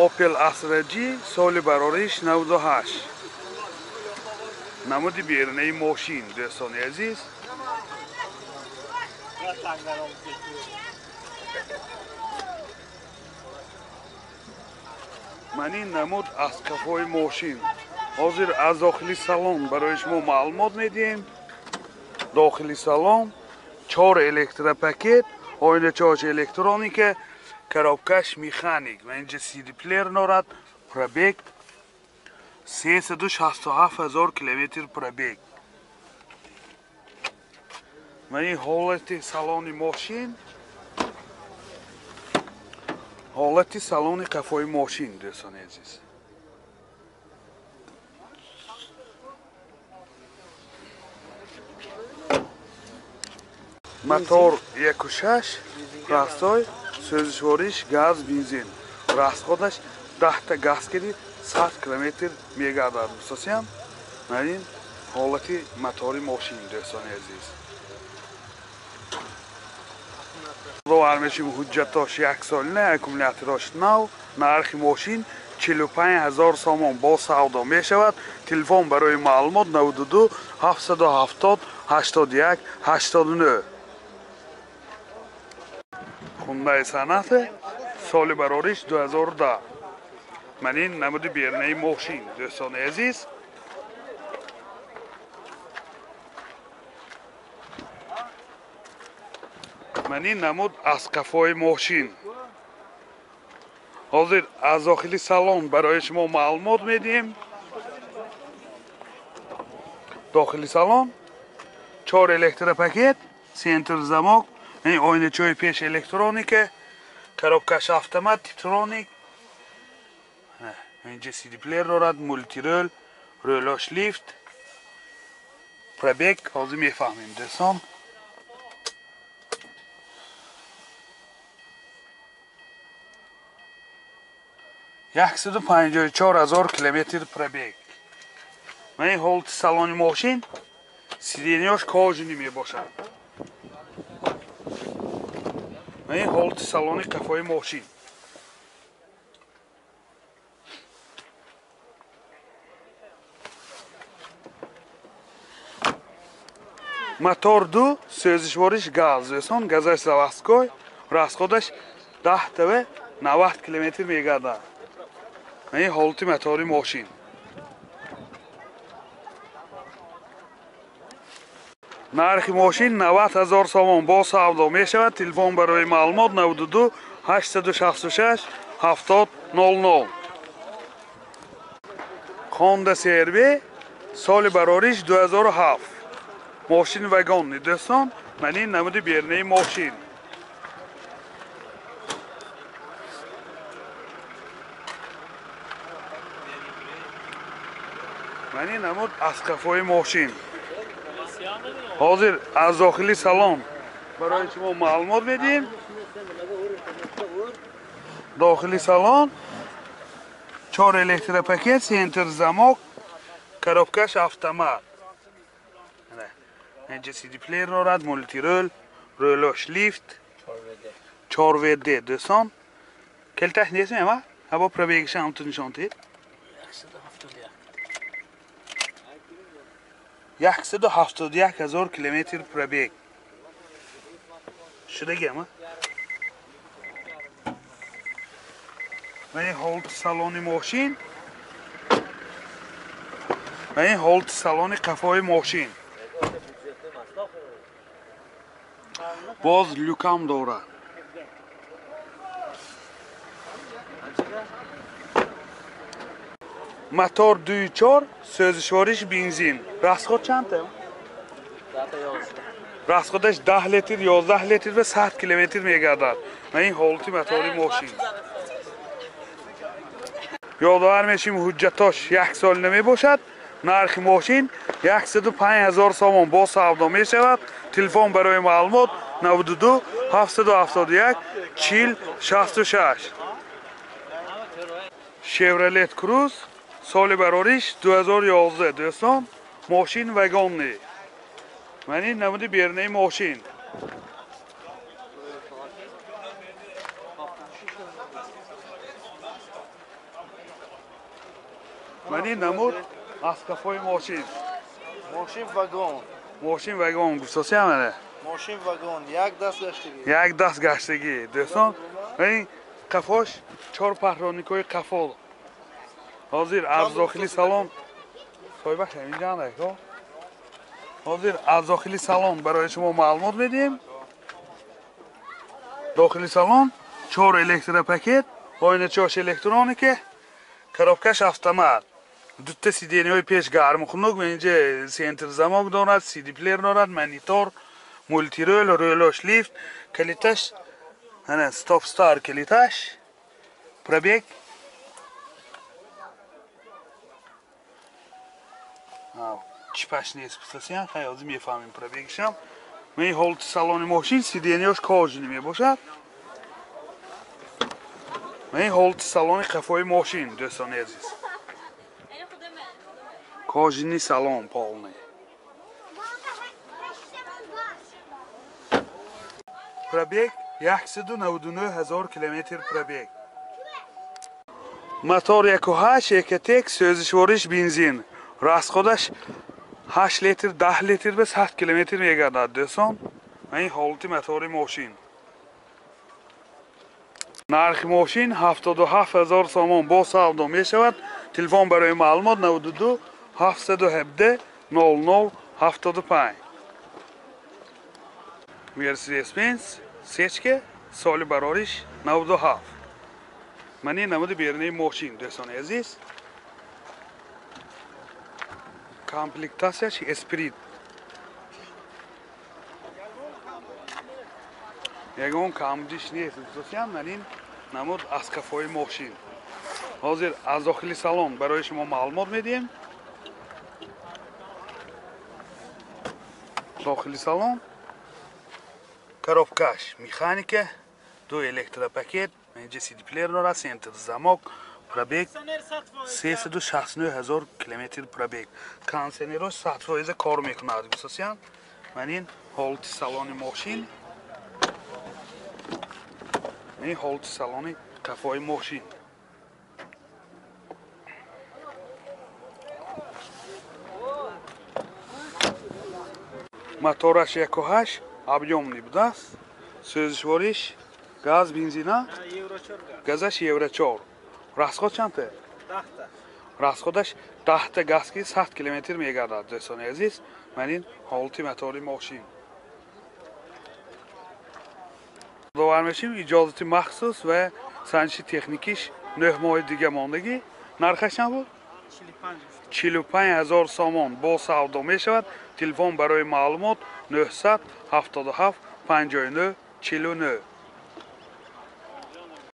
Opel Astra G سال برارش 98 نمود بیرونی ماشین دوستان عزیز. من این نمود از کفای ماشین حاضر از داخلی سالن برای شما معلومات میدیم. داخلی سالن 4 الکتروپاکت، آینه چارج الکترونیک، коробкаш механик و اینجا CD پلیر نارد. پرابیگ 367,000 کیلومتر پرابیگ. و این حالت سالن ماشین، حالت سالن کفای ماشین دوستان عزیز. موتور 1.6 راستای سوزشوارش گاز بنزین. расходаш 10 تا газ гирӣ 100 километр мегардад. мисосиам нарин ҳолати мотори мошин дӯстони азиз. довар мешим ҳуҷҷатош 1 солина, аккумуляторош нав. нархи мошин 45000 сомон бо савдо мешавад. телефон барои маълумот 92 770 81 89. хундай санате соли барориш 2010. من این نمود بیرونی ماشین دوستان عزیز. من این نمود از کفای ماشین حاضر از داخلی سالن برای شما معلومات میدیم. داخلی سالن 4 الکتروپاکت، سنتر زماک، این آینه چوی پیش الکترونیک، коробкаш автомат تیپترونیک. اینجا CD پلیر دارد، مولتی رول، رولاش لیفت، پرابیگ. حاضر میفهمیم دوستان. 154,000 کیلومتر پرابیگ. و این حالت سالن ماشین سیدینیاش کاجونی میباشد. و این حالت سالن کفای ماشین. мотор 2 سوزشوارش گاز دوستان. газаш заводской. расходаш 10 تا 90 километр мегардад. این حالت мотори ماشین. нархи ماشین 90,000 сомон бо савдо мешавад. телефон барои маълумот 92 866 70 00. Honda CR-V соли барориш 2007. ماشین وگان دوستان. من این نمود بیرونی ماشین. من این نمود از کفای ماشین حاضر از داخلی سالن برای شما معلومات میدیم. داخلی سالن 4 الکتروپاکت، سنتر زماک، коробкаш автомат. اینجا CD پلیر دارد، مولتی رول، رولاش لیفت، 4WD دوستان. کلتش نیست میمه؟ هوا پرابیگش هم تو نشان تید. 171,000 کیلومتر پرابیگ شده گمه. و این حالت سالن ماشین. و این حالت سالن کفای ماشین. باز لوکام دارد. موتور 2.4 سوزشوارش بنزین. расход چنده؟ расходش 10 لیتر 11 لیتر و 100 کیلومتر میگردد. و این حالت موتوری ماشین. یادآور میشیم حجتاش 1 سال نمی باشد. نرخ ماشین 105,000 سومون با سودا می شود. تلفن برای معلومات 92 771 40 66. شیورلت کروز سال برارش 2011 دوستان. ماشین وگانی. من این نمود بیرونی ماشین. Mani namud az kafoi moshin. ماشین واگن Moshin vagon gustosi hamane. ماشین واگن یک دست گشتگی Yak das gashtagi. Do'ston, این قفاش 4 پهلوانیکای قفال. حاضر از داخلی سالن صاحب همینجا نه. حاضر از داخلی سالن برای شما معلومات میدیم. داخلی سالن 4 الکتر پاکت، آینه چاش الکترونیکه، коробкаш автомат. دوتا سیدینی‌های پیش گرم خنک اینجا سنتر زماک دارد، سیدی پلیر دارد، مانیتور، مولتی رول، رولش لیفت، کلیتش هنه ستاپ ستار کلیتش، پرابیگ. چی پاش نیست پسیان خیلی از میفهمیم پرابیگشم. من هولت سالن ماشین سیدینی‌اش کاجی نمیباشد. من هولت سالن قفای ماشین دوستان عزیز. کاجینی سالن полный. پرابیگ 199,000 کیلومتر پرابیگ. موتور 1.8 1.1 سوزشوارش بنزین. расходаш 8 لیتر 10 لیتر به 100 کیلومتر میگردد دوستان. این حالت موتور ماشین. نرخ ماشین 77,000 سوم با سودا می شود. تلفن برای معلومات 92 717 00 75. مرسدس بنز سچکه سال براریش 97. من این نمود بیرونی ماشین دوستان عزیز. کامپلکتاسیاش اسپریت. یگان کامدیش نیست دوستان. من این نمود از کفای ماشین. حاضر از داخلی سالن برای شما معلومات میدیم. داخلی سالن коробкаш механика 2 электропакет اینجا سیدی پلیر داره سنتر زماک پرابیگ 369,000 کیلومتر پرابیگ کانسنروش 100% کار میکنه دوستان. من این هولت سالن ماشین این هولت سالن قفای ماشین موتورش 1.8 объемный будаст. سوزشوارش گاز بنزینه газаш евро 4. расход чанте? 10 расходаш 10 تا газ ки 100 километр мегардад дӯстони азиз. ман ин ҳолати мотори мошин довар мешим. иҷозати махсус ва санҷиши техникиш 9 моҳи дига мондагӣ. нархаш чанд буд? 45,000 сомон бо савдо мешавад. телефон барои маълумот 977 59 49.